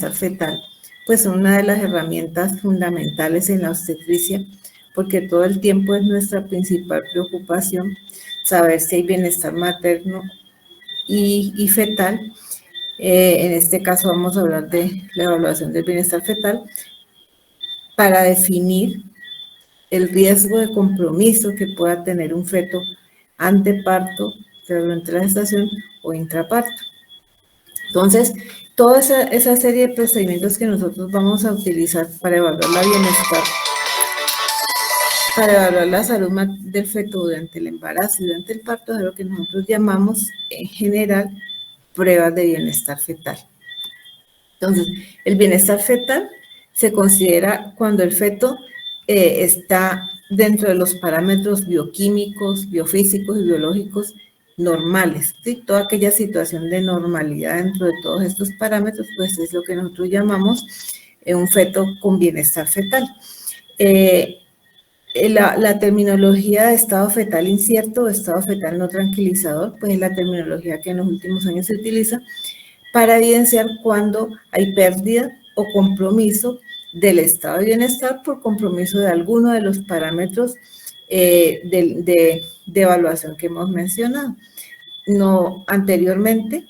bienestar fetal, pues son una de las herramientas fundamentales en la obstetricia, porque todo el tiempo es nuestra principal preocupación saber si hay bienestar materno y fetal. En este caso vamos a hablar de la evaluación del bienestar fetal para definir el riesgo de compromiso que pueda tener un feto anteparto, durante la gestación o intraparto. Entonces, toda esa serie de procedimientos que nosotros vamos a utilizar para evaluar la bienestar, para evaluar la salud del feto durante el embarazo y durante el parto, es lo que nosotros llamamos en general pruebas de bienestar fetal. Entonces, el bienestar fetal se considera cuando el feto está dentro de los parámetros bioquímicos, biofísicos y biológicos normales, ¿sí? Toda aquella situación de normalidad dentro de todos estos parámetros, pues es lo que nosotros llamamos un feto con bienestar fetal. La terminología de estado fetal incierto o estado fetal no tranquilizador, pues es la terminología que en los últimos años se utiliza para evidenciar cuando hay pérdida o compromiso del estado de bienestar por compromiso de alguno de los parámetros de evaluación que hemos mencionado. No, anteriormente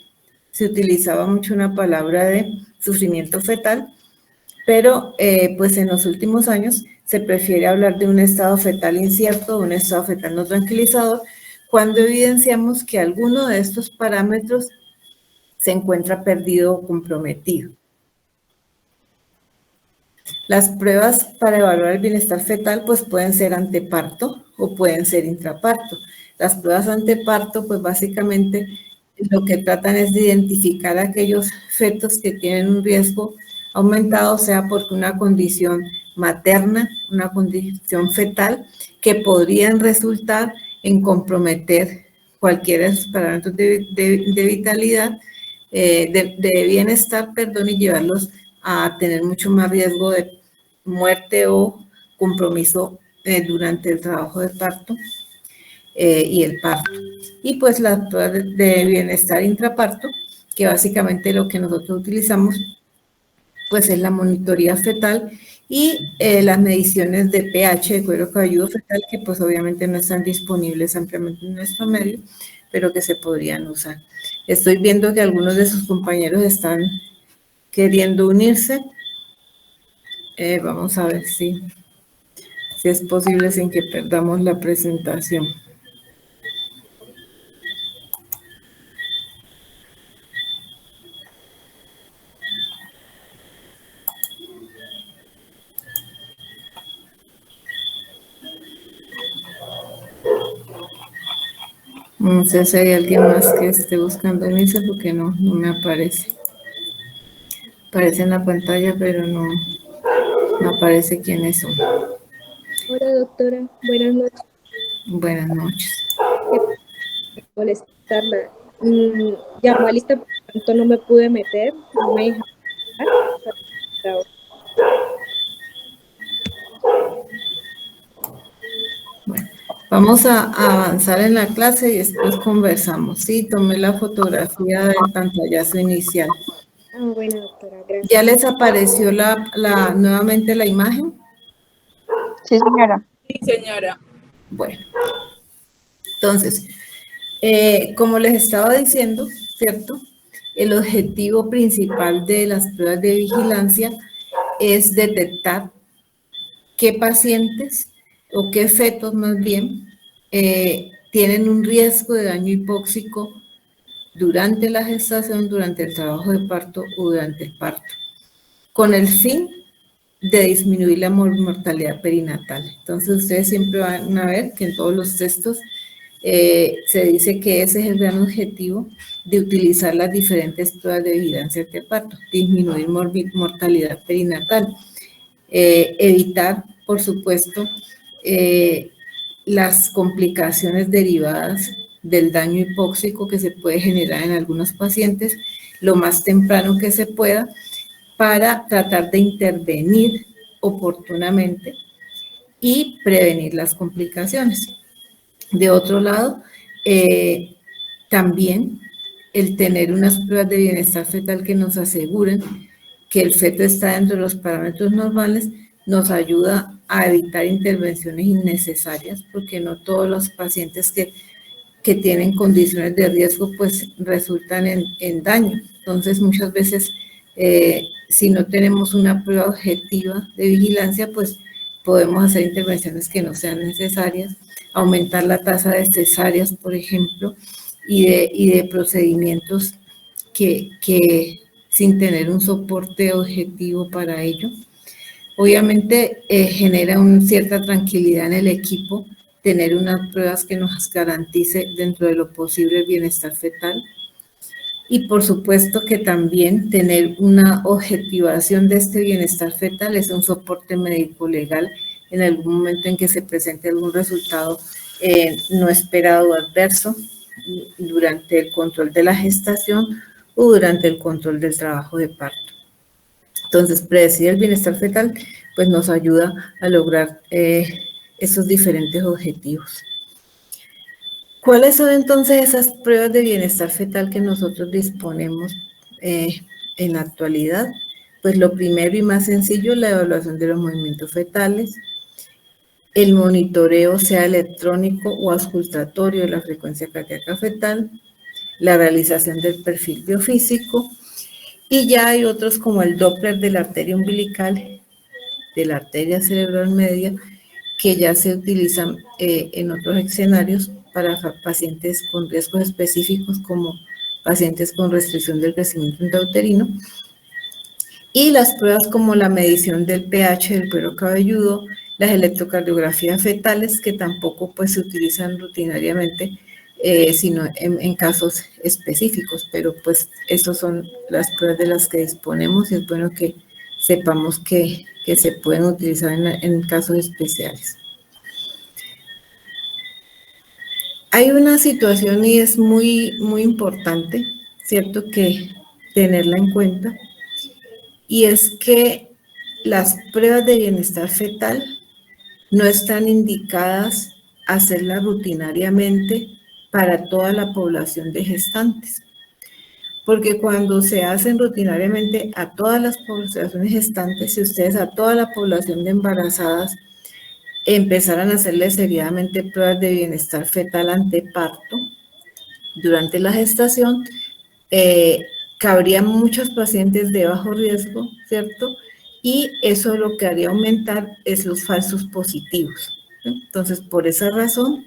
se utilizaba mucho una palabra de sufrimiento fetal, pero pues en los últimos años se prefiere hablar de un estado fetal incierto o un estado fetal no tranquilizador cuando evidenciamos que alguno de estos parámetros se encuentra perdido o comprometido. Las pruebas para evaluar el bienestar fetal pues pueden ser anteparto o pueden ser intraparto. Las pruebas anteparto pues básicamente lo que tratan es de identificar aquellos fetos que tienen un riesgo aumentado, sea porque una condición materna, una condición fetal, que podrían resultar en comprometer cualquiera de sus parámetros de vitalidad, de bienestar, perdón, y llevarlos a tener mucho más riesgo de muerte o compromiso durante el trabajo de parto y el parto. Y pues las pruebas de bienestar intraparto, que básicamente lo que nosotros utilizamos pues es la monitoría fetal y las mediciones de pH, de cuero cabelludo fetal, que pues obviamente no están disponibles ampliamente en nuestro medio, pero que se podrían usar. Estoy viendo que algunos de sus compañeros están queriendo unirse. Vamos a ver si es posible sin que perdamos la presentación. No sé si hay alguien más que esté buscando unirse porque no me aparece. Aparece en la pantalla, pero no aparece quiénes son. Hola, doctora. Buenas noches. Buenas noches. Molestarla. Llamó a lista, por tanto no me pude meter, no me dejaron entrar. Bueno, vamos a avanzar en la clase y después conversamos. Sí, tomé la fotografía del pantallazo inicial. Bueno, doctora, gracias. ¿Ya les apareció nuevamente la imagen? Sí, señora. Sí, señora. Bueno, entonces, como les estaba diciendo, ¿cierto? El objetivo principal de las pruebas de vigilancia es detectar qué pacientes o qué fetos más bien tienen un riesgo de daño hipóxico durante la gestación, durante el trabajo de parto o durante el parto, con el fin de disminuir la mortalidad perinatal. Entonces, ustedes siempre van a ver que en todos los textos se dice que ese es el gran objetivo de utilizar las diferentes pruebas de vigilancia de parto, disminuir mortalidad perinatal, evitar, por supuesto, las complicaciones derivadas del daño hipóxico que se puede generar en algunos pacientes lo más temprano que se pueda para tratar de intervenir oportunamente y prevenir las complicaciones. De otro lado, también el tener unas pruebas de bienestar fetal que nos aseguren que el feto está dentro de los parámetros normales, nos ayuda a evitar intervenciones innecesarias, porque no todos los pacientes que tienen condiciones de riesgo pues resultan en daño. Entonces muchas veces si no tenemos una prueba objetiva de vigilancia pues podemos hacer intervenciones que no sean necesarias, aumentar la tasa de cesáreas por ejemplo y de procedimientos que sin tener un soporte objetivo para ello. Obviamente genera una cierta tranquilidad en el equipo tener unas pruebas que nos garantice dentro de lo posible el bienestar fetal. Y por supuesto que también tener una objetivación de este bienestar fetal es un soporte médico legal en algún momento en que se presente algún resultado no esperado o adverso durante el control de la gestación o durante el control del trabajo de parto. Entonces, predecir el bienestar fetal pues nos ayuda a lograr esos diferentes objetivos. ¿Cuáles son entonces esas pruebas de bienestar fetal que nosotros disponemos en la actualidad? Pues lo primero y más sencillo, la evaluación de los movimientos fetales, el monitoreo sea electrónico o auscultatorio de la frecuencia cardíaca fetal, la realización del perfil biofísico, y ya hay otros como el Doppler de la arteria umbilical, de la arteria cerebral media, que ya se utilizan en otros escenarios para pacientes con riesgos específicos como pacientes con restricción del crecimiento intrauterino, y las pruebas como la medición del pH del cuero cabelludo, las electrocardiografías fetales, que tampoco pues se utilizan rutinariamente, sino en casos específicos, pero pues esas son las pruebas de las que disponemos y es bueno que sepamos que se pueden utilizar en casos especiales. Hay una situación y es muy importante, ¿cierto?, que tenerla en cuenta, y es que las pruebas de bienestar fetal no están indicadas a hacerlas rutinariamente para toda la población de gestantes, porque cuando se hacen rutinariamente a todas las poblaciones gestantes, si ustedes a toda la población de embarazadas empezaran a hacerle seriamente pruebas de bienestar fetal ante parto durante la gestación, cabrían muchos pacientes de bajo riesgo, ¿cierto? Y eso lo que haría aumentar es los falsos positivos. Entonces, por esa razón,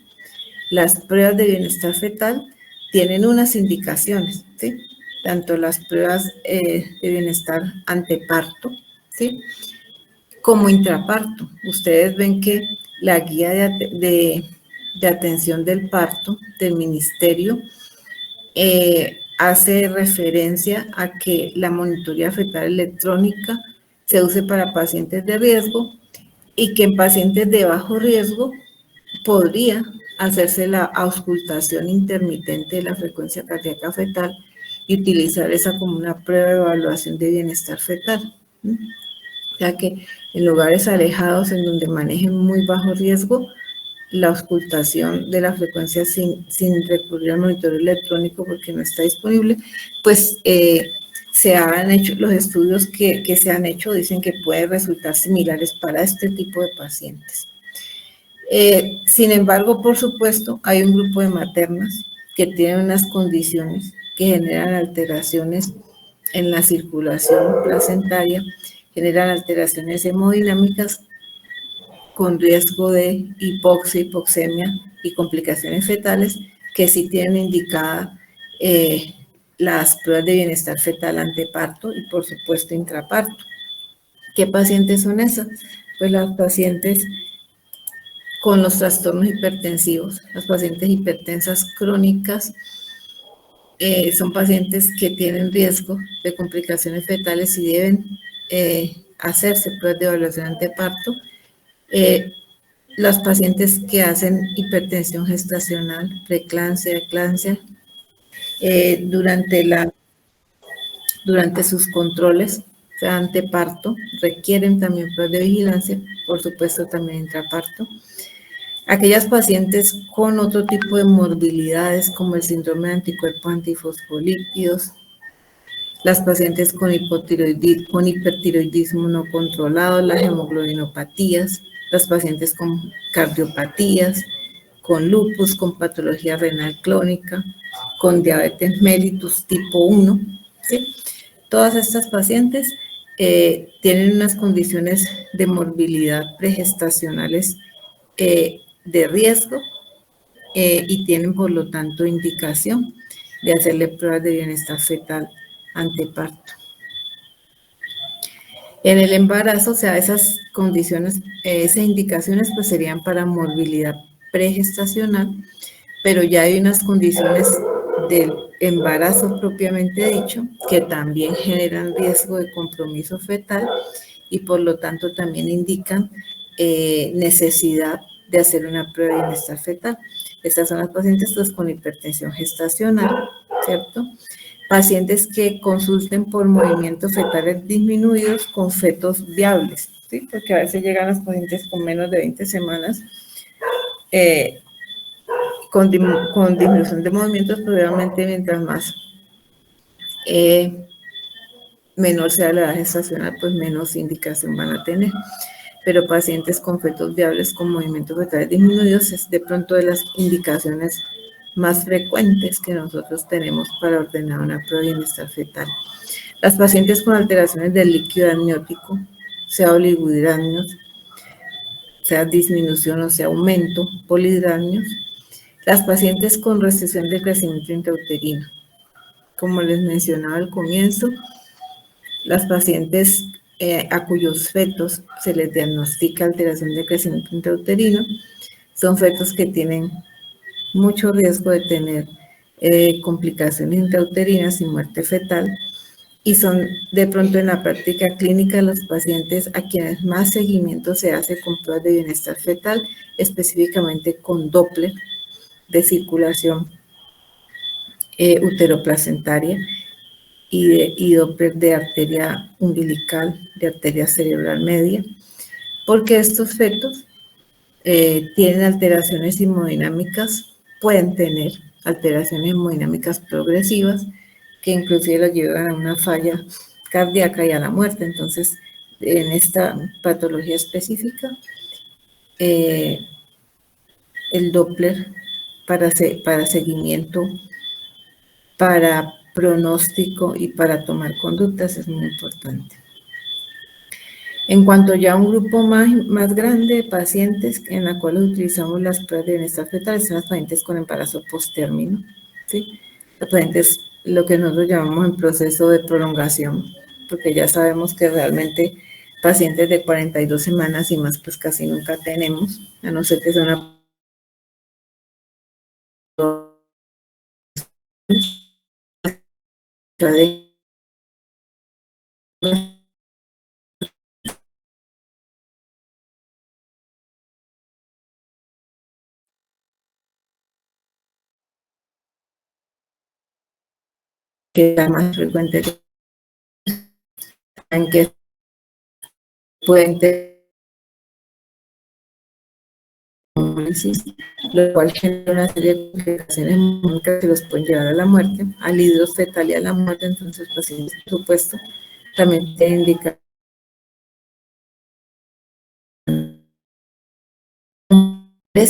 las pruebas de bienestar fetal tienen unas indicaciones, ¿sí? Tanto las pruebas de bienestar anteparto, ¿sí?, como intraparto. Ustedes ven que la guía de atención del parto del ministerio hace referencia a que la monitoría fetal electrónica se use para pacientes de riesgo y que en pacientes de bajo riesgo podría hacerse la auscultación intermitente de la frecuencia cardíaca fetal y utilizar esa como una prueba de evaluación de bienestar fetal. O sea que en lugares alejados en donde manejen muy bajo riesgo, la auscultación de la frecuencia sin recurrir al monitoreo electrónico porque no está disponible, pues se han hecho los estudios que se han hecho, dicen que pueden resultar similares para este tipo de pacientes. Sin embargo, por supuesto, hay un grupo de maternas que tienen unas condiciones que generan alteraciones en la circulación placentaria, generan alteraciones hemodinámicas con riesgo de hipoxia, hipoxemia y complicaciones fetales, que sí tienen indicada las pruebas de bienestar fetal anteparto y por supuesto intraparto. ¿Qué pacientes son esas? Pues las pacientes con los trastornos hipertensivos, las pacientes hipertensas crónicas, son pacientes que tienen riesgo de complicaciones fetales y deben hacerse pruebas de evaluación anteparto. Las pacientes que hacen hipertensión gestacional, preeclampsia, eclampsia, durante sus controles, o sea, anteparto, requieren también pruebas de vigilancia, por supuesto también intraparto. Aquellas pacientes con otro tipo de morbilidades como el síndrome de anticuerpos antifosfolípidos, las pacientes con hipertiroidismo no controlado, las hemoglobinopatías, las pacientes con cardiopatías, con lupus, con patología renal crónica, con diabetes mellitus tipo 1, ¿sí? Todas estas pacientes tienen unas condiciones de morbilidad pregestacionales de riesgo y tienen, por lo tanto, indicación de hacerle pruebas de bienestar fetal anteparto. En el embarazo, o sea, esas condiciones, esas indicaciones pues serían para morbilidad pregestacional, pero ya hay unas condiciones del embarazo propiamente dicho que también generan riesgo de compromiso fetal y por lo tanto también indican necesidad de hacer una prueba de bienestar fetal. Estas son las pacientes pues, con hipertensión gestacional, ¿cierto? Pacientes que consulten por movimientos fetales disminuidos con fetos viables, ¿sí? Porque a veces llegan las pacientes con menos de 20 semanas con disminución de movimientos, pero obviamente mientras más menor sea la edad gestacional, pues menos indicación van a tener. Pero pacientes con fetos viables con movimientos fetales disminuidos es de pronto de las indicaciones más frecuentes que nosotros tenemos para ordenar una prueba de bienestar fetal. Las pacientes con alteraciones del líquido amniótico, sea oligohidramios, sea disminución o sea aumento, polihidramios. Las pacientes con restricción del crecimiento intrauterino. Como les mencionaba al comienzo, las pacientes a cuyos fetos se les diagnostica alteración del crecimiento intrauterino son fetos que tienen mucho riesgo de tener complicaciones intrauterinas y muerte fetal, y son de pronto en la práctica clínica los pacientes a quienes más seguimiento se hace con pruebas de bienestar fetal, específicamente con Doppler de circulación uteroplacentaria y Doppler de arteria umbilical, de arteria cerebral media, porque estos fetos tienen alteraciones hemodinámicas, pueden tener alteraciones hemodinámicas progresivas que inclusive los llevan a una falla cardíaca y a la muerte. Entonces, en esta patología específica, el Doppler para seguimiento, para pronóstico y para tomar conductas es muy importante. En cuanto ya a un grupo más grande de pacientes en la cual utilizamos las pruebas de bienestar fetal, son las pacientes con embarazo posttérmino, ¿sí? Las pacientes, lo que nosotros llamamos en proceso de prolongación, porque ya sabemos que realmente pacientes de 42 semanas y más pues casi nunca tenemos, a no ser que sea una que es más frecuente en que pueden tener lo cual genera una serie de complicaciones médicas que los pueden llevar a la muerte, al hidrofetal y a la muerte. Entonces, pacientes, por supuesto, también te indican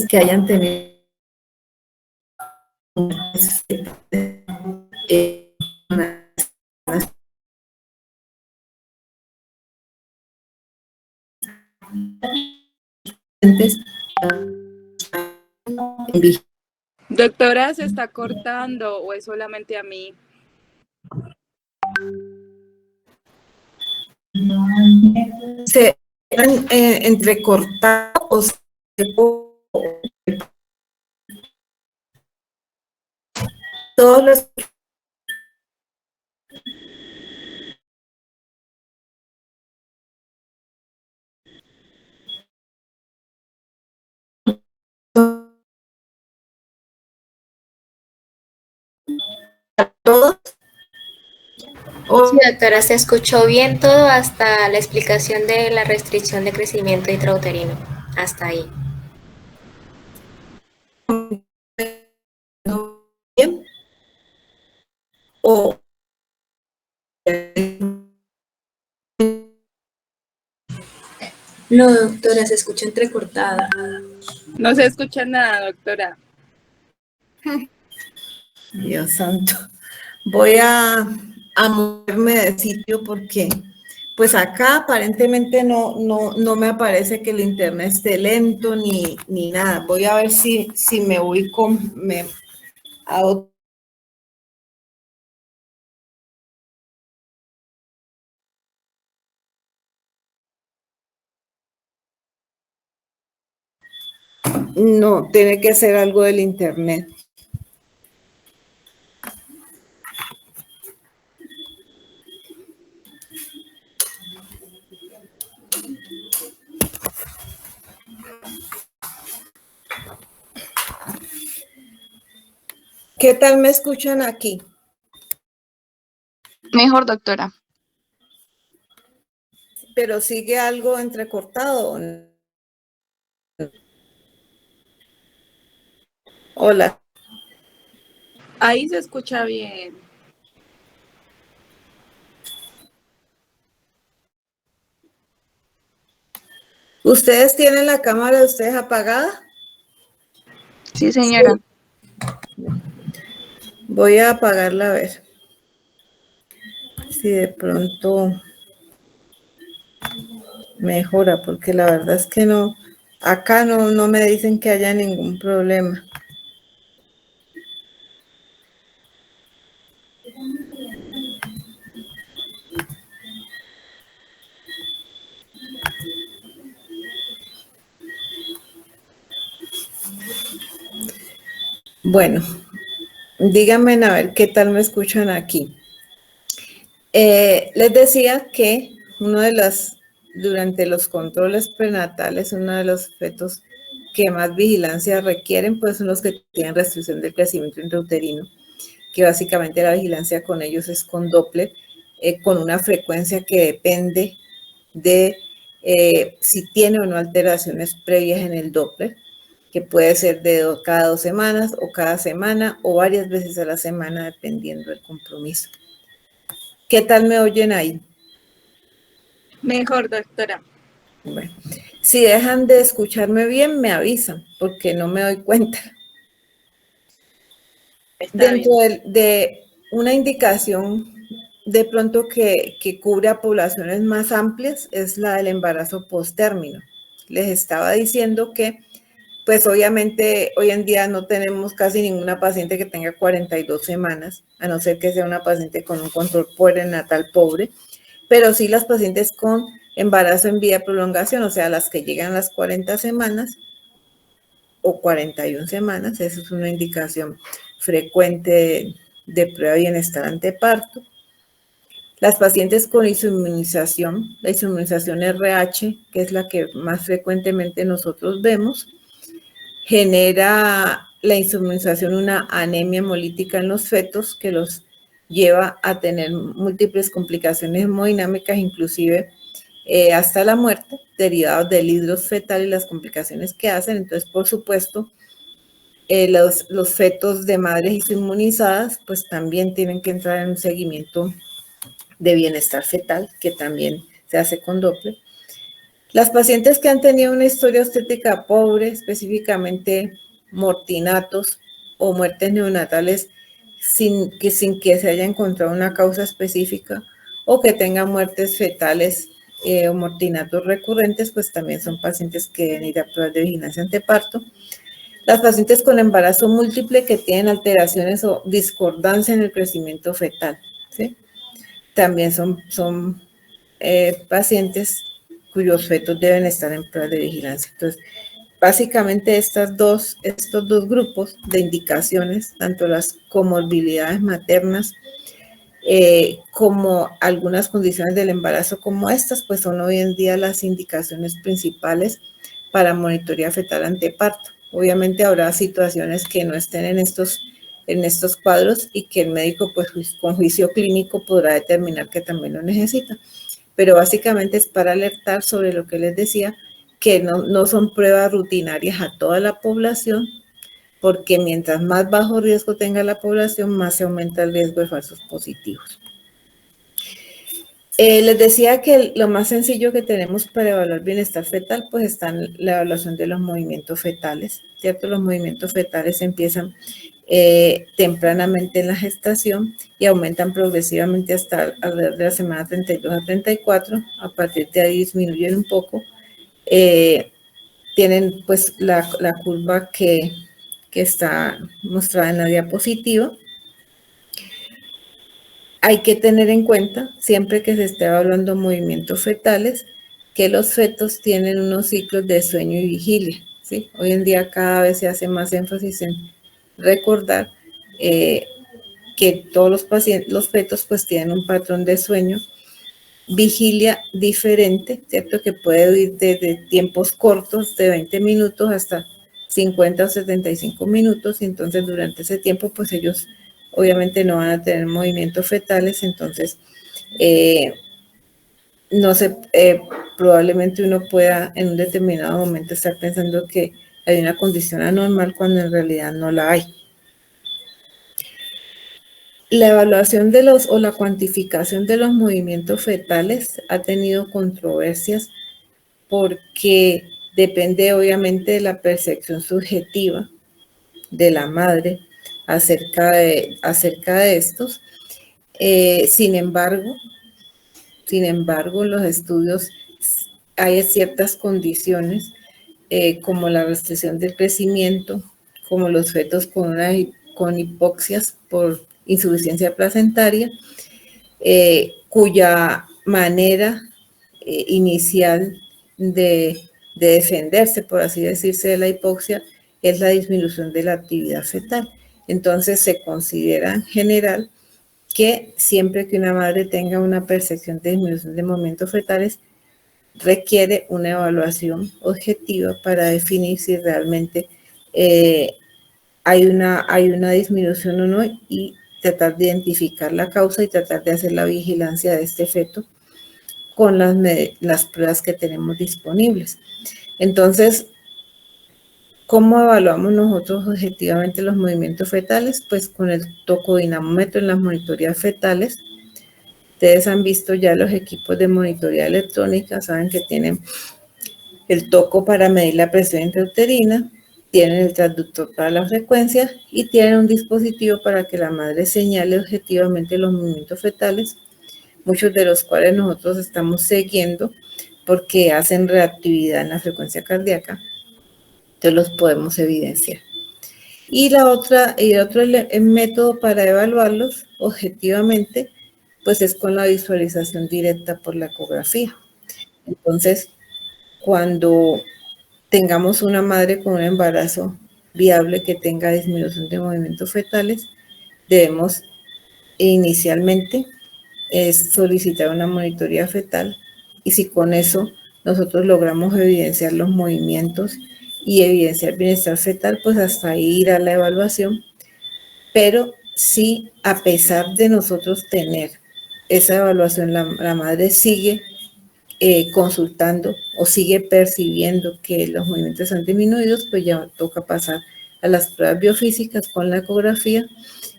que hayan tenido Doctora, ¿se está cortando o es solamente a mí? se entrecortados todos los todos. Sí, doctora, se escuchó bien todo hasta la explicación de la restricción de crecimiento intrauterino. Hasta ahí. O No, doctora, se escucha entrecortada. No se escucha nada, doctora. Dios santo. Voy a moverme de sitio porque pues acá aparentemente no me aparece que el internet esté lento ni nada. Voy a ver si me ubico a otro. No, tiene que ser algo del internet. ¿Qué tal me escuchan aquí? Mejor, doctora. Pero sigue algo entrecortado. Hola. Ahí se escucha bien. ¿Ustedes tienen la cámara de ustedes apagada? Sí, señora. Voy a apagarla a ver si de pronto mejora, porque la verdad es que no, acá no me dicen que haya ningún problema. Bueno, díganme a ver qué tal me escuchan aquí. Les decía que durante los controles prenatales, uno de los fetos que más vigilancia requieren, pues son los que tienen restricción del crecimiento intrauterino, que básicamente la vigilancia con ellos es con Doppler, con una frecuencia que depende de si tiene o no alteraciones previas en el Doppler, que puede ser cada 2 semanas o cada semana o varias veces a la semana, dependiendo del compromiso. ¿Qué tal me oyen ahí? Mejor, doctora. Bueno, si dejan de escucharme bien, me avisan, porque no me doy cuenta. Dentro de una indicación de pronto que cubre a poblaciones más amplias es la del embarazo postérmino. Les estaba diciendo que, pues obviamente hoy en día no tenemos casi ninguna paciente que tenga 42 semanas, a no ser que sea una paciente con un control prenatal pobre, pero sí las pacientes con embarazo en vía de prolongación, o sea, las que llegan a las 40 semanas o 41 semanas, eso es una indicación frecuente de prueba de bienestar anteparto. Las pacientes con insumunización, la insumunización RH, que es la que más frecuentemente nosotros vemos, genera la insumunización una anemia hemolítica en los fetos que los lleva a tener múltiples complicaciones hemodinámicas, inclusive hasta la muerte, derivados del hidros fetal y las complicaciones que hacen. Entonces, por supuesto, los fetos de madres inmunizadas, pues también tienen que entrar en un seguimiento de bienestar fetal, que también se hace con Doppler. Las pacientes que han tenido una historia obstétrica pobre, específicamente mortinatos o muertes neonatales sin que se haya encontrado una causa específica, o que tengan muertes fetales o mortinatos recurrentes, pues también son pacientes que deben ir a pruebas de vigilancia anteparto. Las pacientes con embarazo múltiple que tienen alteraciones o discordancia en el crecimiento fetal, ¿sí? También son pacientes cuyos fetos deben estar en pruebas de vigilancia. Entonces, básicamente estos dos grupos de indicaciones, tanto las comorbilidades maternas como algunas condiciones del embarazo como estas, pues son hoy en día las indicaciones principales para monitoría fetal anteparto. Obviamente habrá situaciones que no estén en estos cuadros y que el médico pues con juicio clínico podrá determinar que también lo necesita. Pero básicamente es para alertar sobre lo que les decía, que no son pruebas rutinarias a toda la población, porque mientras más bajo riesgo tenga la población, más se aumenta el riesgo de falsos positivos. Les decía que lo más sencillo que tenemos para evaluar bienestar fetal, pues está en la evaluación de los movimientos fetales, ¿cierto? Los movimientos fetales empiezan tempranamente en la gestación y aumentan progresivamente hasta alrededor de la semana 32 a 34. A partir de ahí disminuyen un poco. Tienen pues la curva que está mostrada en la diapositiva. Hay que tener en cuenta, siempre que se esté evaluando movimientos fetales, que los fetos tienen unos ciclos de sueño y vigilia, ¿sí? Hoy en día cada vez se hace más énfasis en recordar que todos los fetos pues tienen un patrón de sueño, vigilia diferente, ¿cierto? Que puede ir desde tiempos cortos de 20 minutos hasta 50 o 75 minutos, y entonces durante ese tiempo pues ellos obviamente no van a tener movimientos fetales, entonces no sé, probablemente uno pueda en un determinado momento estar pensando que hay una condición anormal cuando en realidad no la hay. La evaluación de o la cuantificación de los movimientos fetales ha tenido controversias porque depende obviamente de la percepción subjetiva de la madre acerca de estos. Sin embargo, en los estudios hay ciertas condiciones como la restricción del crecimiento, como los fetos con hipoxias por insuficiencia placentaria, cuya manera inicial de defenderse, por así decirse, de la hipoxia es la disminución de la actividad fetal. Entonces se considera en general que siempre que una madre tenga una percepción de disminución de momentos fetales, requiere una evaluación objetiva para definir si realmente hay una disminución o no, y tratar de identificar la causa y tratar de hacer la vigilancia de este feto con las pruebas que tenemos disponibles. Entonces, ¿cómo evaluamos nosotros objetivamente los movimientos fetales? Pues con el tocodinamómetro en las monitorías fetales. Ustedes han visto ya los equipos de monitoría electrónica, saben que tienen el toco para medir la presión intrauterina, tienen el transductor para la frecuencia y tienen un dispositivo para que la madre señale objetivamente los movimientos fetales, muchos de los cuales nosotros estamos siguiendo porque hacen reactividad en la frecuencia cardíaca. Entonces los podemos evidenciar. Y otro método para evaluarlos objetivamente, pues es con la visualización directa por la ecografía. Entonces, cuando tengamos una madre con un embarazo viable que tenga disminución de movimientos fetales, debemos inicialmente solicitar una monitoría fetal, y si con eso nosotros logramos evidenciar los movimientos y evidenciar bienestar fetal, pues hasta ahí irá la evaluación. Pero si a pesar de nosotros tener esa evaluación, la madre sigue consultando o sigue percibiendo que los movimientos han disminuido, pues ya toca pasar a las pruebas biofísicas con la ecografía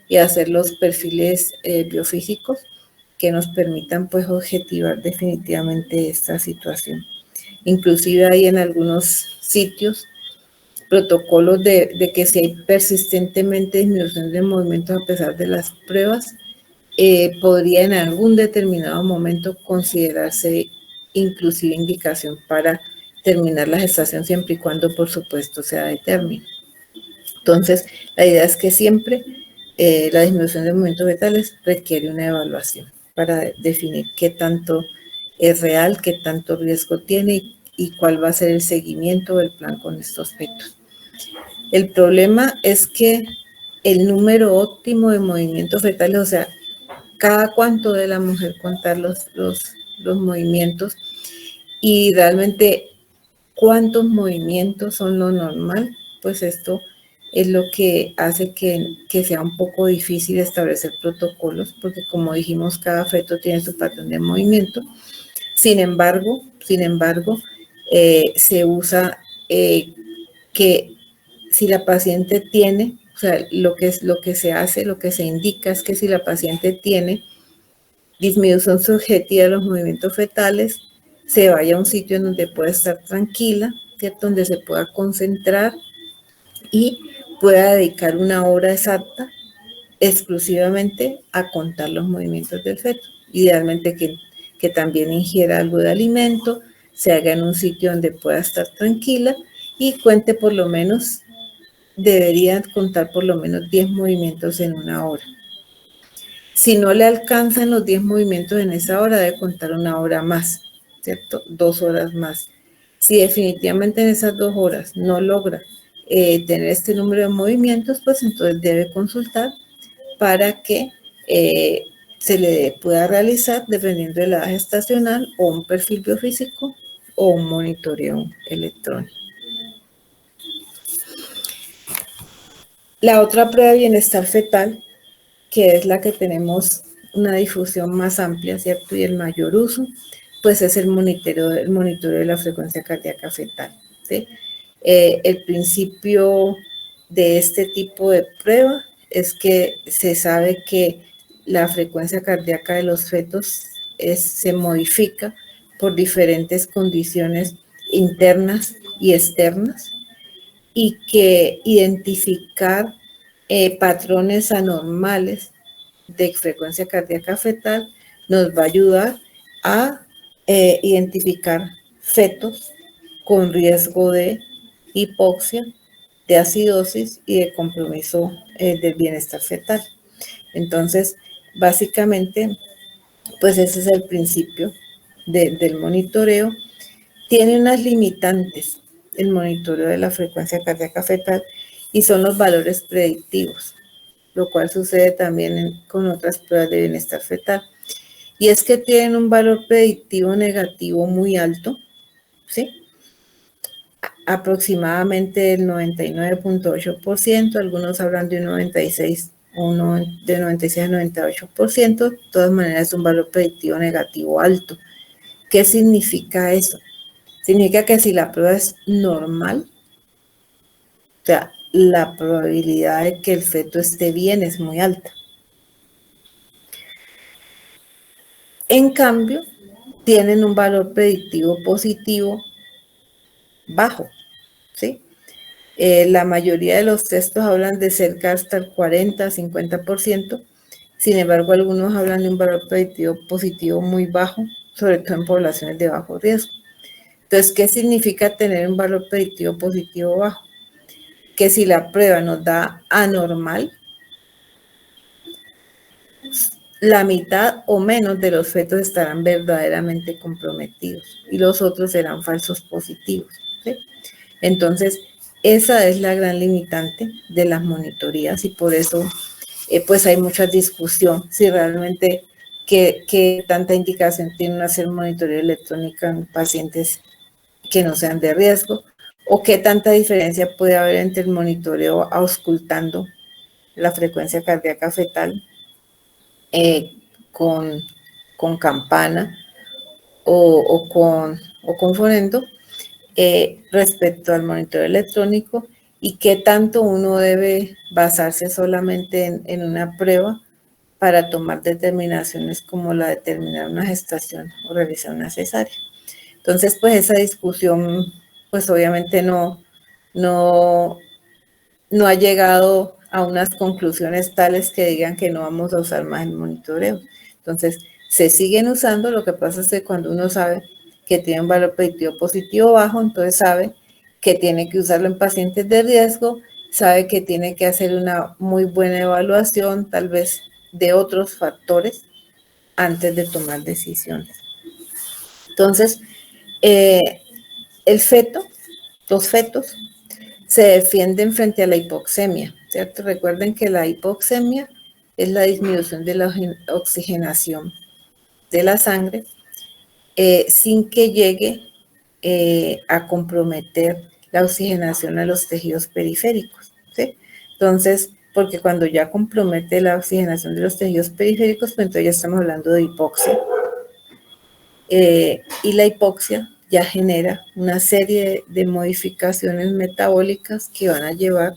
y hacer los perfiles biofísicos que nos permitan pues objetivar definitivamente esta situación. Inclusive hay en algunos sitios protocolos de que si hay persistentemente disminución de movimientos a pesar de las pruebas, podría en algún determinado momento considerarse inclusive indicación para terminar la gestación, siempre y cuando por supuesto sea de término. Entonces, la idea es que siempre la disminución de movimientos fetales requiere una evaluación para definir qué tanto es real, qué tanto riesgo tiene y cuál va a ser el seguimiento del plan con estos fetos. El problema es que el número óptimo de movimientos fetales, o sea, cada cuánto de la mujer contar los movimientos, y realmente cuántos movimientos son lo normal, pues esto es lo que hace que sea un poco difícil establecer protocolos, porque como dijimos, cada feto tiene su patrón de movimiento. Sin embargo, se usa que si la paciente tiene, o sea, lo que se hace, lo que se indica es que si la paciente tiene disminución subjetiva de los movimientos fetales, se vaya a un sitio en donde pueda estar tranquila, ¿cierto? Donde se pueda concentrar y pueda dedicar una hora exacta exclusivamente a contar los movimientos del feto. Idealmente que también ingiera algo de alimento, se haga en un sitio donde pueda estar tranquila y cuente por lo menos, debería contar por lo menos 10 movimientos en una hora. Si no le alcanzan los 10 movimientos en esa hora, debe contar una hora más, ¿cierto? 2 horas más. Si definitivamente en esas 2 horas no logra tener este número de movimientos, pues entonces debe consultar para que se le pueda realizar, dependiendo de la edad gestacional, o un perfil biofísico o un monitoreo electrónico. La otra prueba de bienestar fetal, que es la que tenemos una difusión más amplia, ¿cierto? Y el mayor uso, pues es el monitoreo de la frecuencia cardíaca fetal, ¿sí? El principio de este tipo de prueba es que se sabe que la frecuencia cardíaca de los fetos se modifica por diferentes condiciones internas y externas, y que identificar patrones anormales de frecuencia cardíaca fetal nos va a ayudar a identificar fetos con riesgo de hipoxia, de acidosis y de compromiso del bienestar fetal. Entonces, básicamente, pues ese es el principio del monitoreo. Tiene unas limitantes el monitoreo de la frecuencia cardíaca fetal y son los valores predictivos, lo cual sucede también con otras pruebas de bienestar fetal. Y es que tienen un valor predictivo negativo muy alto, ¿sí? Aproximadamente el 99.8%, algunos hablan de un 96, de 96 a 98%, de todas maneras es un valor predictivo negativo alto. ¿Qué significa eso? Significa que si la prueba es normal, o sea, la probabilidad de que el feto esté bien es muy alta. En cambio, tienen un valor predictivo positivo bajo, ¿sí? La mayoría de los textos hablan de cerca hasta el 40-50%, sin embargo, algunos hablan de un valor predictivo positivo muy bajo, sobre todo en poblaciones de bajo riesgo. Entonces, ¿qué significa tener un valor predictivo positivo bajo? Que si la prueba nos da anormal, la mitad o menos de los fetos estarán verdaderamente comprometidos y los otros serán falsos positivos, ¿sí? Entonces, esa es la gran limitante de las monitorías y por eso pues hay mucha discusión si realmente qué tanta indicación tiene hacer monitoreo electrónico en pacientes que no sean de riesgo, o qué tanta diferencia puede haber entre el monitoreo auscultando la frecuencia cardíaca fetal con campana o con fonendo respecto al monitoreo electrónico, y qué tanto uno debe basarse solamente en una prueba para tomar determinaciones como la de determinar una gestación o realizar una cesárea. Entonces, pues esa discusión, pues obviamente no ha llegado a unas conclusiones tales que digan que no vamos a usar más el monitoreo. Entonces, se siguen usando, lo que pasa es que cuando uno sabe que tiene un valor predictivo positivo bajo, entonces sabe que tiene que usarlo en pacientes de riesgo, sabe que tiene que hacer una muy buena evaluación, tal vez de otros factores, antes de tomar decisiones. Entonces, los fetos se defienden frente a la hipoxemia, ¿cierto? Recuerden que la hipoxemia es la disminución de la oxigenación de la sangre sin que llegue a comprometer la oxigenación a los tejidos periféricos, ¿sí? Entonces, porque cuando ya compromete la oxigenación de los tejidos periféricos, pues entonces ya estamos hablando de hipoxia. Y la hipoxia ya genera una serie de modificaciones metabólicas que van a llevar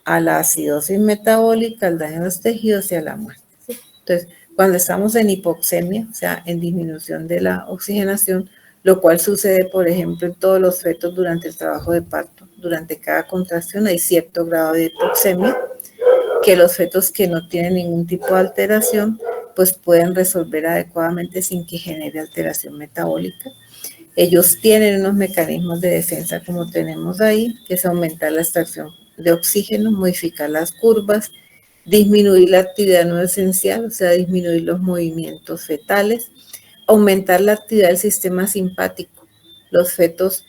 a la acidosis metabólica, al daño de los tejidos y a la muerte, ¿sí? Entonces, cuando estamos en hipoxemia, o sea, en disminución de la oxigenación, lo cual sucede, por ejemplo, en todos los fetos durante el trabajo de parto. Durante cada contracción hay cierto grado de hipoxemia que los fetos que no tienen ningún tipo de alteración, pues pueden resolver adecuadamente sin que genere alteración metabólica. Ellos tienen unos mecanismos de defensa como tenemos ahí, que es aumentar la extracción de oxígeno, modificar las curvas, disminuir la actividad no esencial, o sea, disminuir los movimientos fetales, aumentar la actividad del sistema simpático. Los fetos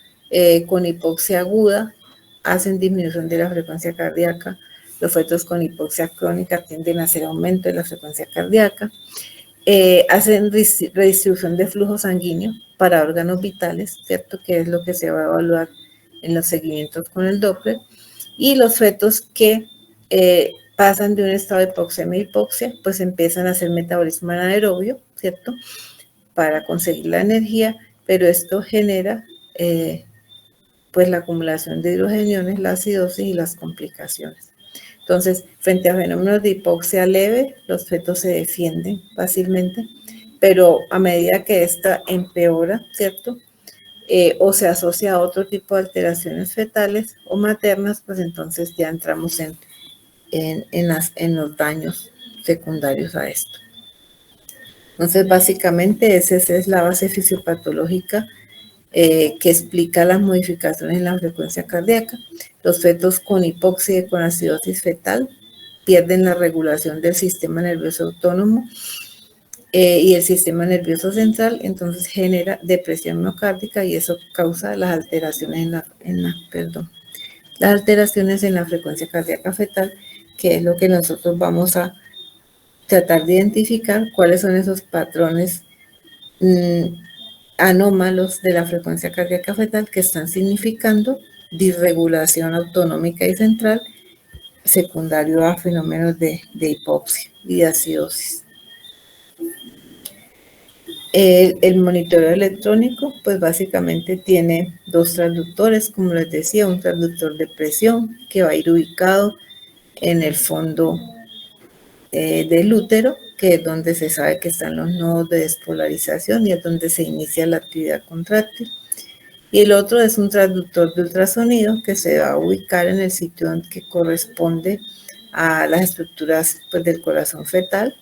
con hipoxia aguda hacen disminución de la frecuencia cardíaca. Los fetos con hipoxia crónica tienden a hacer aumento de la frecuencia cardíaca. Hacen redistribución de flujo sanguíneo para órganos vitales, ¿cierto? Que es lo que se va a evaluar en los seguimientos con el Doppler. Y los fetos que pasan de un estado de hipoxemia a hipoxia, pues empiezan a hacer metabolismo anaerobio, ¿cierto? Para conseguir la energía, pero esto genera pues la acumulación de hidrogeniones, la acidosis y las complicaciones. Entonces, frente a fenómenos de hipoxia leve, los fetos se defienden fácilmente, pero a medida que esta empeora, ¿cierto? O se asocia a otro tipo de alteraciones fetales o maternas, pues entonces ya entramos en los daños secundarios a esto. Entonces, básicamente, esa es la base fisiopatológica que explica las modificaciones en la frecuencia cardíaca. Los fetos con hipoxia y con acidosis fetal pierden la regulación del sistema nervioso autónomo y el sistema nervioso central, entonces genera depresión miocárdica y eso causa las alteraciones las alteraciones en la frecuencia cardíaca fetal, que es lo que nosotros vamos a tratar de identificar cuáles son esos patrones anómalos de la frecuencia cardíaca fetal que están significando disregulación autonómica y central secundario a fenómenos de hipoxia y de acidosis. El monitoreo electrónico, pues básicamente tiene dos transductores, como les decía, un transductor de presión que va a ir ubicado en el fondo del útero, que es donde se sabe que están los nodos de despolarización y es donde se inicia la actividad contráctil. Y el otro es un transductor de ultrasonido que se va a ubicar en el sitio que corresponde a las estructuras pues, del corazón fetal.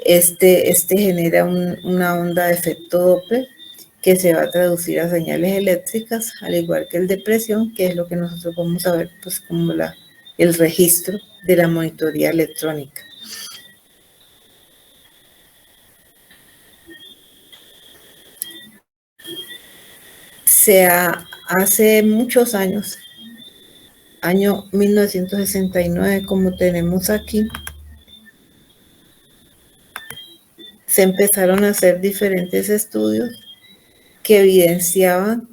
Este genera una onda de efecto Doppler que se va a traducir a señales eléctricas, al igual que el de presión, que es lo que nosotros vamos a ver pues, como el registro de la monitoría electrónica. Hace muchos años, año 1969, como tenemos aquí, se empezaron a hacer diferentes estudios que evidenciaban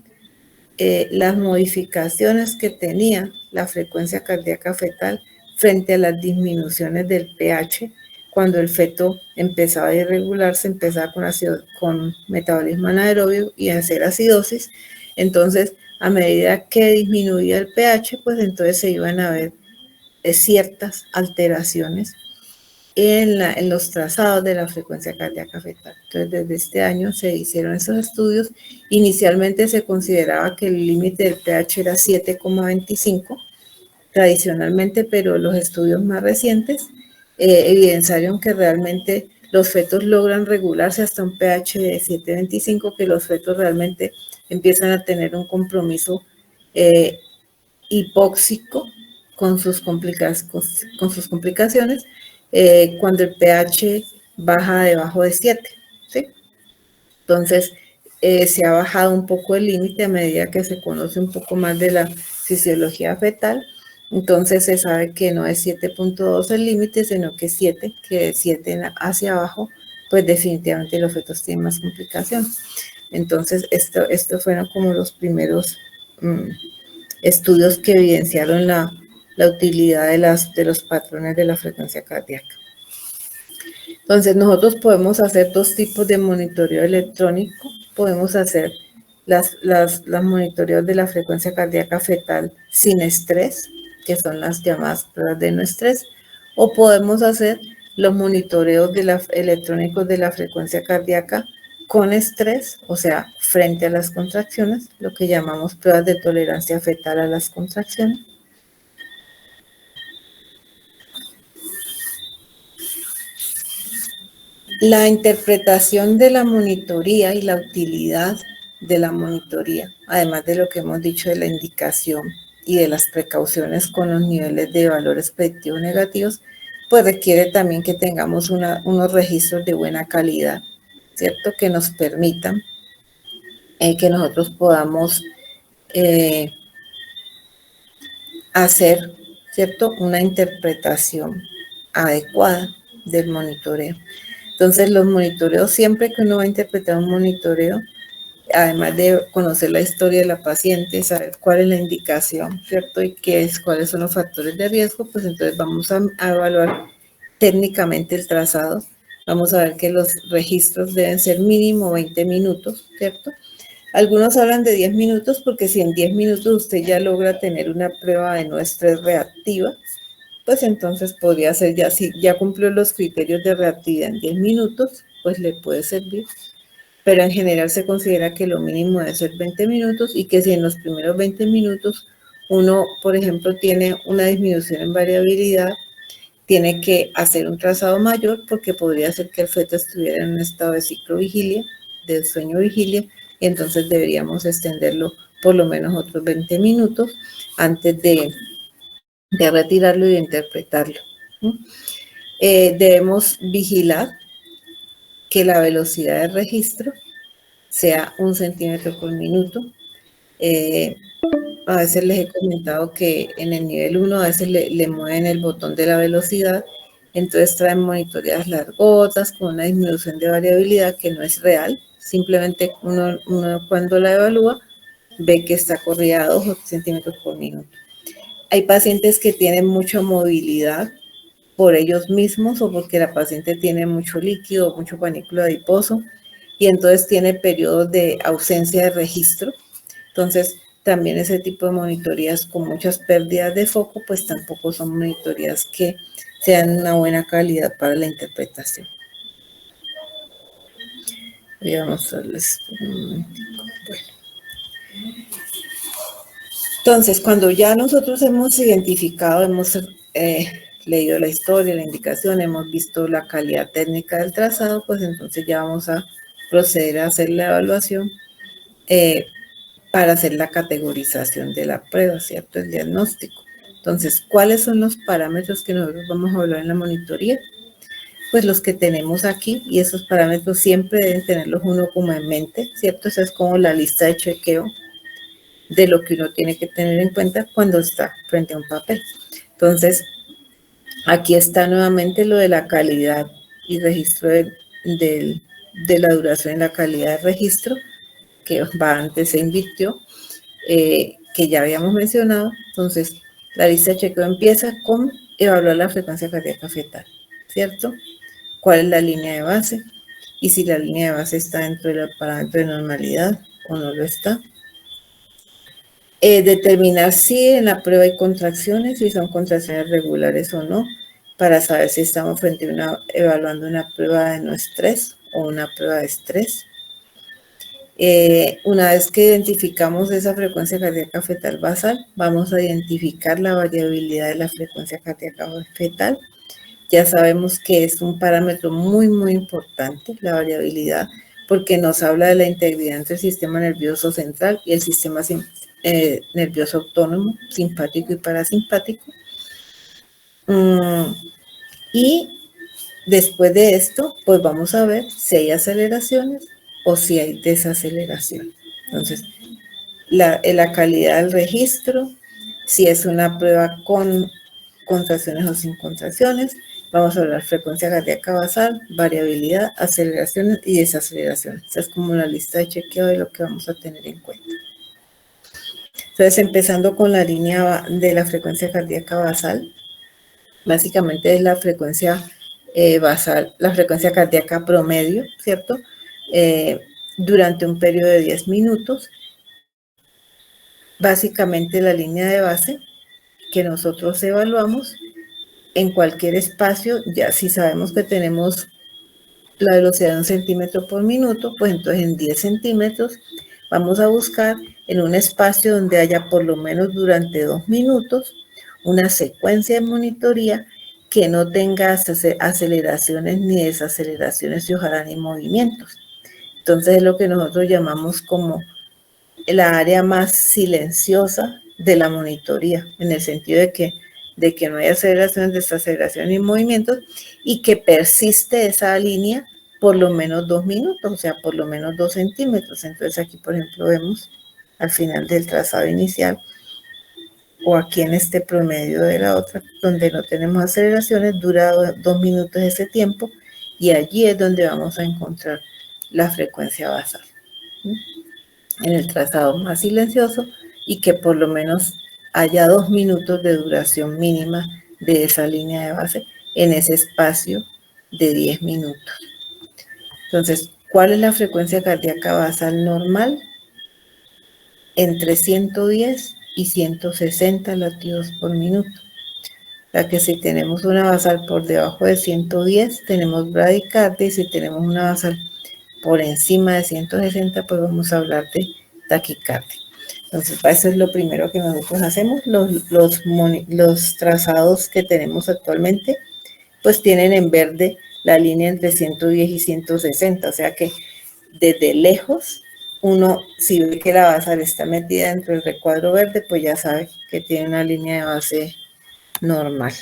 las modificaciones que tenía la frecuencia cardíaca fetal frente a las disminuciones del pH. Cuando el feto empezaba a irregularse, empezaba con metabolismo anaerobio y a hacer acidosis. Entonces, a medida que disminuía el pH, pues entonces se iban a ver ciertas alteraciones en los trazados de la frecuencia cardíaca fetal. Entonces, desde este año se hicieron esos estudios. Inicialmente se consideraba que el límite del pH era 7,25 tradicionalmente, pero los estudios más recientes evidenciaron que realmente los fetos logran regularse hasta un pH de 7,25, que los fetos realmente empiezan a tener un compromiso hipóxico con sus complicaciones cuando el pH baja debajo de 7, ¿sí? Entonces, se ha bajado un poco el límite a medida que se conoce un poco más de la fisiología fetal. Entonces, se sabe que no es 7,2 el límite, sino que 7, que de 7 hacia abajo, pues definitivamente los fetos tienen más complicaciones. Entonces, estos fueron como los primeros estudios que evidenciaron la utilidad de los patrones de la frecuencia cardíaca. Entonces, nosotros podemos hacer dos tipos de monitoreo electrónico. Podemos hacer las monitoreos de la frecuencia cardíaca fetal sin estrés, que son las llamadas pruebas de no estrés, o podemos hacer los monitoreos electrónicos de la frecuencia cardíaca con estrés, o sea, frente a las contracciones, lo que llamamos pruebas de tolerancia fetal a las contracciones. La interpretación de la monitoría y la utilidad de la monitoría, además de lo que hemos dicho de la indicación y de las precauciones con los niveles de valores predictivos negativos, pues requiere también que tengamos unos registros de buena calidad, ¿cierto? Que nos permitan que nosotros podamos hacer, ¿cierto? Una interpretación adecuada del monitoreo. Entonces, los monitoreos, siempre que uno va a interpretar un monitoreo, además de conocer la historia de la paciente, saber cuál es la indicación, ¿cierto? Y cuáles son los factores de riesgo, pues entonces vamos a evaluar técnicamente el trazado. Vamos a ver que los registros deben ser mínimo 20 minutos, ¿cierto? Algunos hablan de 10 minutos porque si en 10 minutos usted ya logra tener una prueba de no estrés reactiva, pues entonces podría ser ya, si ya cumplió los criterios de reactividad en 10 minutos, pues le puede servir. Pero en general se considera que lo mínimo debe ser 20 minutos y que si en los primeros 20 minutos uno, por ejemplo, tiene una disminución en variabilidad, tiene que hacer un trazado mayor porque podría ser que el feto estuviera en un estado de ciclo-vigilia, de sueño-vigilia, y entonces deberíamos extenderlo por lo menos otros 20 minutos antes de retirarlo y de interpretarlo. Debemos vigilar que la velocidad de registro sea 1 centímetro por minuto. A veces les he comentado que en el nivel 1 a veces le mueven el botón de la velocidad, entonces traen monitoreadas largotas con una disminución de variabilidad que no es real, simplemente uno cuando la evalúa ve que está corrida a 2 centímetros por minuto. Hay pacientes que tienen mucha movilidad por ellos mismos o porque la paciente tiene mucho líquido, mucho panículo adiposo y entonces tiene periodos de ausencia de registro. Entonces, también ese tipo de monitorías con muchas pérdidas de foco, pues tampoco son monitorías que sean una buena calidad para la interpretación. Vamos a verles un momentico. Bueno. Entonces, cuando ya nosotros hemos identificado, hemos leído la historia, la indicación, hemos visto la calidad técnica del trazado, pues entonces ya vamos a proceder a hacer la evaluación para hacer la categorización de la prueba, ¿cierto? El diagnóstico. Entonces, ¿cuáles son los parámetros que nosotros vamos a evaluar en la monitoría? Pues los que tenemos aquí, y esos parámetros siempre deben tenerlos uno como en mente, ¿cierto? Esa es como la lista de chequeo de lo que uno tiene que tener en cuenta cuando está frente a un papel. Entonces, aquí está nuevamente lo de la calidad y registro de la duración y la calidad de registro, que va antes se invirtió, que ya habíamos mencionado. Entonces, la lista de chequeo empieza con evaluar la frecuencia cardíaca fetal, ¿cierto? ¿Cuál es la línea de base? Y si la línea de base está dentro del parámetro de normalidad o no lo está. Determinar si en la prueba hay contracciones, si son contracciones regulares o no, para saber si estamos evaluando una prueba de no estrés o una prueba de estrés. Una vez que identificamos esa frecuencia cardíaca fetal basal, vamos a identificar la variabilidad de la frecuencia cardíaca fetal. Ya sabemos que es un parámetro muy, muy importante, la variabilidad, porque nos habla de la integridad entre el sistema nervioso central y el sistema nervioso autónomo, simpático y parasimpático. Y después de esto, pues vamos a ver si hay aceleraciones o si hay desaceleración. Entonces, la calidad del registro, si es una prueba con contracciones o sin contracciones, vamos a hablar frecuencia cardíaca basal, variabilidad, aceleraciones y desaceleraciones. Esa es como la lista de chequeo de lo que vamos a tener en cuenta. Entonces, empezando con la línea de la frecuencia cardíaca basal, básicamente es la frecuencia basal, la frecuencia cardíaca promedio, ¿cierto? Durante un periodo de 10 minutos. Básicamente la línea de base que nosotros evaluamos en cualquier espacio, ya si sabemos que tenemos la velocidad de 1 centímetro por minuto, pues entonces en 10 centímetros vamos a buscar en un espacio donde haya por lo menos durante 2 minutos una secuencia de monitoría que no tenga aceleraciones ni desaceleraciones y ojalá ni movimientos. Entonces es lo que nosotros llamamos como la área más silenciosa de la monitoría, en el sentido de que no hay aceleraciones, desaceleraciones ni movimientos y que persiste esa línea por lo menos 2 minutos, o sea, por lo menos 2 centímetros. Entonces aquí, por ejemplo, vemos al final del trazado inicial o aquí en este promedio de la otra, donde no tenemos aceleraciones, dura 2 minutos ese tiempo y allí es donde vamos a encontrar la frecuencia basal, ¿sí? En el trazado más silencioso y que por lo menos haya 2 minutos de duración mínima de esa línea de base en ese espacio de 10 minutos. Entonces, ¿cuál es la frecuencia cardíaca basal normal? Entre 110 y 160 latidos por minuto. O sea que si tenemos una basal por debajo de 110, tenemos bradicardia, y si tenemos una basal por encima de 160, pues vamos a hablar de taquicardia. Entonces, eso es lo primero que nosotros hacemos. Los trazados que tenemos actualmente, pues tienen en verde la línea entre 110 y 160, o sea que desde lejos, uno, si ve que la basal está metida dentro del recuadro verde, pues ya sabe que tiene una línea de base normal.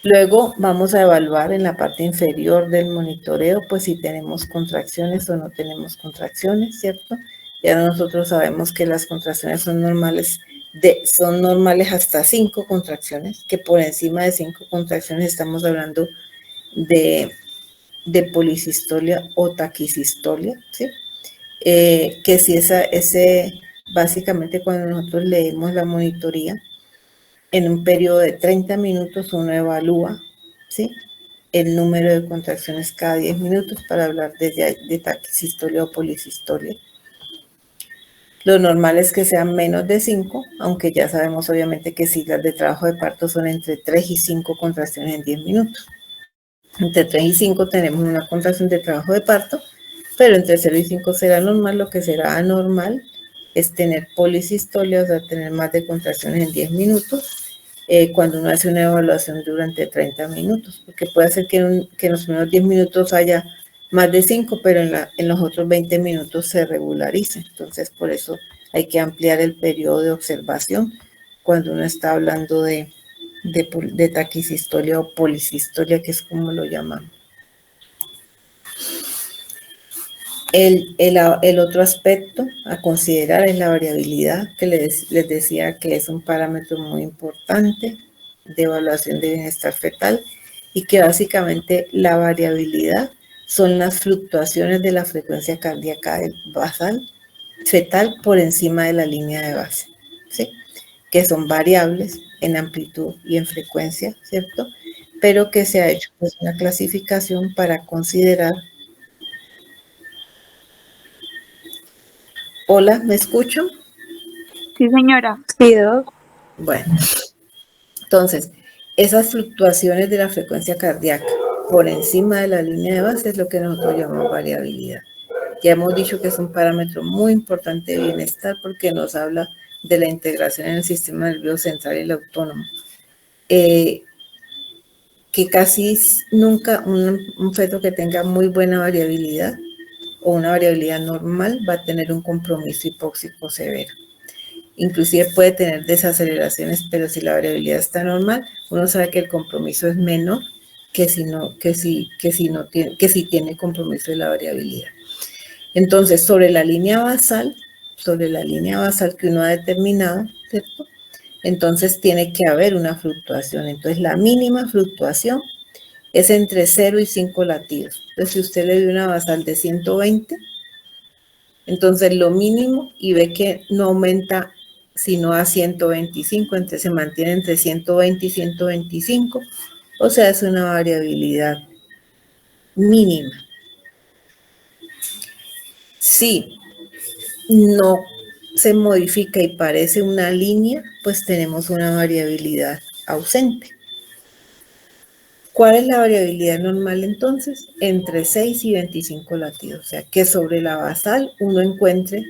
Luego vamos a evaluar en la parte inferior del monitoreo, pues si tenemos contracciones o no tenemos contracciones, ¿cierto? Ya nosotros sabemos que las contracciones son normales hasta 5 contracciones, que por encima de 5 contracciones estamos hablando de polisistolia o taquisistolia, ¿sí? Que si básicamente cuando nosotros leemos la monitoría, en un periodo de 30 minutos uno evalúa, ¿sí?, el número de contracciones cada 10 minutos para hablar de taquisistolia o polisistolia. Lo normal es que sean menos de 5, aunque ya sabemos obviamente que si las de trabajo de parto son entre 3 y 5 contracciones en 10 minutos. Entre 3 y 5 tenemos una contracción de trabajo de parto, pero entre 0 y 5 será normal. Lo que será anormal es tener polisistolia, o sea, tener más de contracciones en 10 minutos, cuando uno hace una evaluación durante 30 minutos, porque puede ser que en los primeros 10 minutos haya más de 5, pero en los otros 20 minutos se regularice. Entonces, por eso hay que ampliar el periodo de observación cuando uno está hablando de taquisistolia o polisistolia, que es como lo llamamos. El otro aspecto a considerar es la variabilidad, que les decía que es un parámetro muy importante de evaluación de bienestar fetal y que básicamente la variabilidad son las fluctuaciones de la frecuencia cardíaca basal fetal por encima de la línea de base, ¿sí?, que son variables en amplitud y en frecuencia, ¿cierto?, pero que se ha hecho pues una clasificación para considerar. Hola, ¿me escucho? Sí, señora. Sí, Doc. Bueno, entonces, esas fluctuaciones de la frecuencia cardíaca por encima de la línea de base es lo que nosotros llamamos variabilidad. Ya hemos dicho que es un parámetro muy importante de bienestar porque nos habla de la integración en el sistema nervioso central y el autónomo. Que casi nunca un feto que tenga muy buena variabilidad o una variabilidad normal va a tener un compromiso hipóxico severo. Inclusive puede tener desaceleraciones, pero si la variabilidad está normal, uno sabe que el compromiso es menor que si tiene compromiso de la variabilidad. Entonces, sobre la línea basal que uno ha determinado, ¿cierto?, entonces tiene que haber una fluctuación. Entonces, la mínima fluctuación es entre 0 y 5 latidos. Entonces, si usted le dio una basal de 120, entonces lo mínimo, y ve que no aumenta sino a 125, entonces se mantiene entre 120 y 125, o sea, es una variabilidad mínima. Si no se modifica y parece una línea, pues tenemos una variabilidad ausente. ¿Cuál es la variabilidad normal entonces? Entre 6 y 25 latidos. O sea, que sobre la basal uno encuentre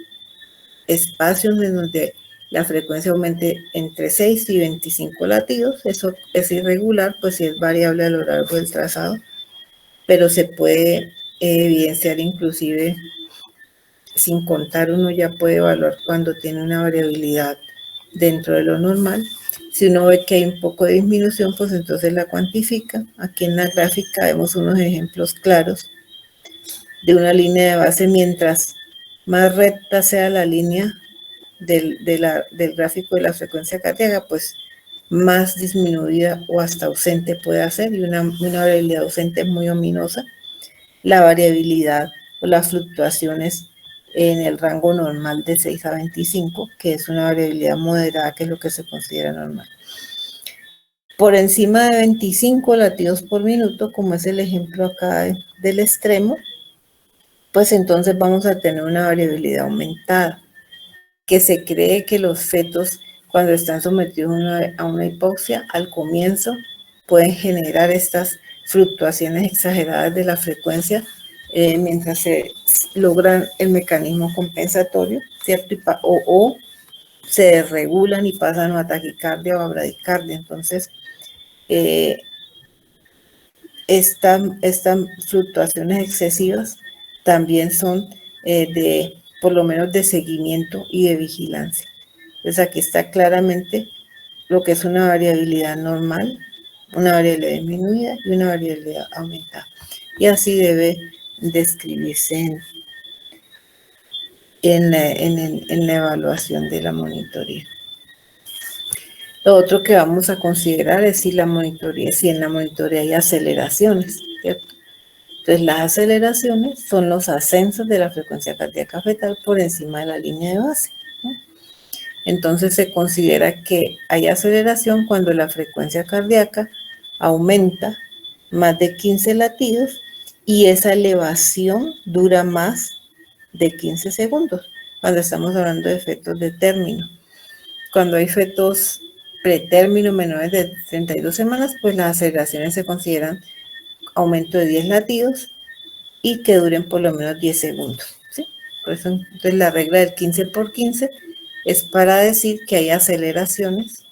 espacios en donde la frecuencia aumente entre 6 y 25 latidos. Eso es irregular, pues sí es variable a lo largo del trazado, pero se puede evidenciar inclusive sin contar, uno ya puede evaluar cuando tiene una variabilidad dentro de lo normal. Si uno ve que hay un poco de disminución, pues entonces la cuantifica. Aquí en la gráfica vemos unos ejemplos claros de una línea de base. Mientras más recta sea la línea del gráfico de la frecuencia cardíaca, pues más disminuida o hasta ausente puede ser, y una variabilidad ausente es muy ominosa. La variabilidad o las fluctuaciones en el rango normal de 6 a 25, que es una variabilidad moderada, que es lo que se considera normal. Por encima de 25 latidos por minuto, como es el ejemplo acá del extremo, pues entonces vamos a tener una variabilidad aumentada, que se cree que los fetos, cuando están sometidos a una hipoxia, al comienzo pueden generar estas fluctuaciones exageradas de la frecuencia mientras se logran el mecanismo compensatorio, ¿cierto? O se desregulan y pasan a taquicardia o a bradicardia. Entonces, estas fluctuaciones excesivas también son por lo menos de seguimiento y de vigilancia. Entonces aquí está claramente lo que es una variabilidad normal, una variabilidad disminuida y una variabilidad aumentada. Y así debe describirse en la evaluación de la monitoría. Lo otro que vamos a considerar es si en la monitoría hay aceleraciones, ¿cierto? Entonces, las aceleraciones son los ascensos de la frecuencia cardíaca fetal por encima de la línea de base, ¿no? Entonces, se considera que hay aceleración cuando la frecuencia cardíaca aumenta más de 15 latidos y esa elevación dura más de 15 segundos, cuando estamos hablando de fetos de término. Cuando hay fetos pretérmino menores de 32 semanas, pues las aceleraciones se consideran aumento de 10 latidos y que duren por lo menos 10 segundos, ¿sí? Por eso, entonces, la regla del 15 por 15 es para decir que hay aceleraciones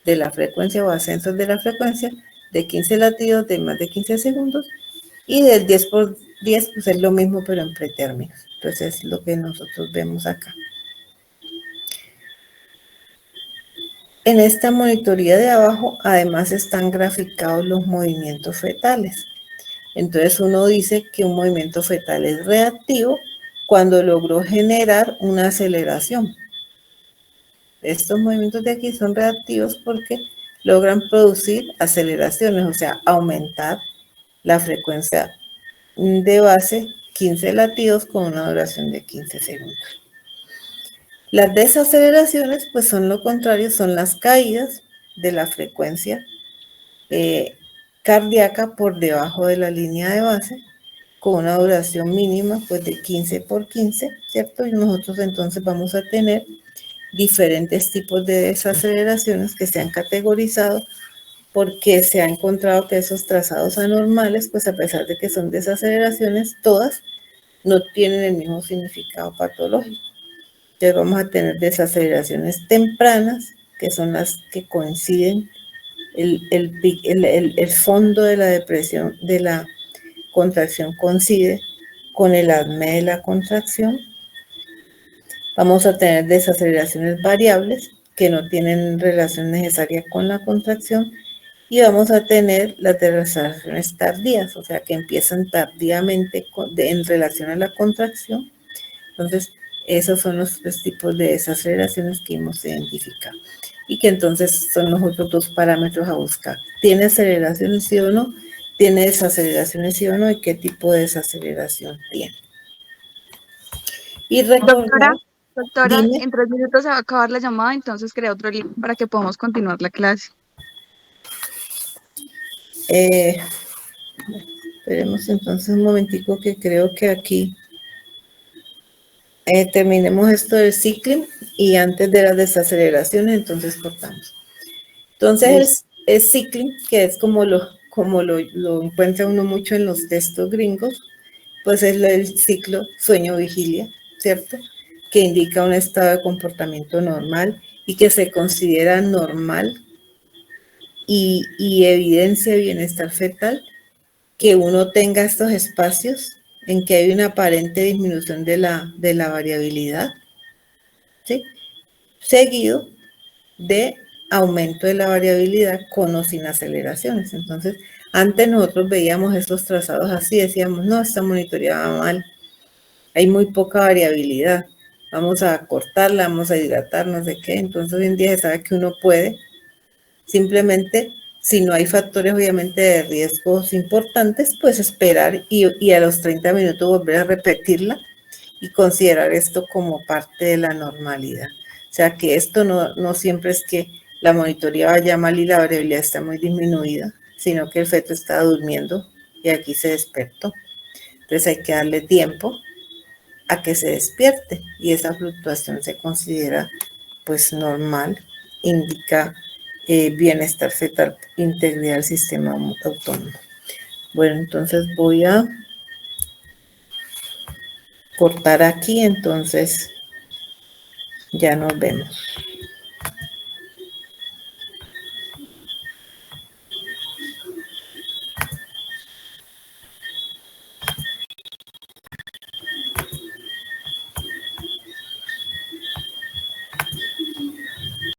de la frecuencia o ascensos de la frecuencia de 15 latidos de más de 15 segundos, y del 10 por 10 pues es lo mismo pero en pretérminos. Entonces es lo que nosotros vemos acá. En esta monitoría de abajo además están graficados los movimientos fetales. Entonces uno dice que un movimiento fetal es reactivo cuando logró generar una aceleración. Estos movimientos de aquí son reactivos porque logran producir aceleraciones, o sea, aumentar la frecuencia de base 15 latidos con una duración de 15 segundos. Las desaceleraciones, pues son lo contrario, son las caídas de la frecuencia cardíaca por debajo de la línea de base, con una duración mínima pues de 15 por 15, ¿cierto? Y nosotros entonces vamos a tener diferentes tipos de desaceleraciones que se han categorizado porque se ha encontrado que esos trazados anormales, pues a pesar de que son desaceleraciones, todas no tienen el mismo significado patológico. Entonces vamos a tener desaceleraciones tempranas, que son las que coinciden, el fondo de la depresión, de la contracción coincide con el ADME de la contracción. Vamos a tener desaceleraciones variables que no tienen relación necesaria con la contracción, y vamos a tener las desaceleraciones tardías, o sea que empiezan tardíamente en relación a la contracción. Entonces, esos son los tres tipos de desaceleraciones que hemos identificado y que entonces son los otros dos parámetros a buscar. ¿Tiene aceleraciones sí o no? ¿Tiene desaceleraciones sí o no? ¿Y qué tipo de desaceleración tiene? Y recordar, Doctora, dime. en 3 minutos se va a acabar la llamada, entonces crea otro link para que podamos continuar la clase. Esperemos entonces un momentico, que creo que aquí terminemos esto del ciclo y antes de las desaceleraciones, entonces cortamos. Entonces es cycling, que es como lo encuentra uno mucho en los textos gringos, pues es el ciclo sueño-vigilia, ¿cierto? Que indica un estado de comportamiento normal y que se considera normal y evidencia de bienestar fetal que uno tenga estos espacios en que hay una aparente disminución de la variabilidad, ¿sí? Seguido de aumento de la variabilidad con o sin aceleraciones. Entonces, antes nosotros veíamos estos trazados así, decíamos, no, esta monitoría va mal, hay muy poca variabilidad, vamos a cortarla, vamos a hidratar, no sé qué. Entonces, hoy en día se sabe que uno puede, simplemente, si no hay factores obviamente de riesgos importantes, pues esperar y a los 30 minutos volver a repetirla y considerar esto como parte de la normalidad. O sea que esto no siempre es que la monitoría vaya mal y la variabilidad está muy disminuida, sino que el feto está durmiendo y aquí se despertó. Entonces hay que darle tiempo a que se despierte y esa fluctuación se considera pues normal, indica bienestar fetal, integridad del sistema autónomo. Bueno, entonces voy a cortar aquí, entonces ya nos vemos.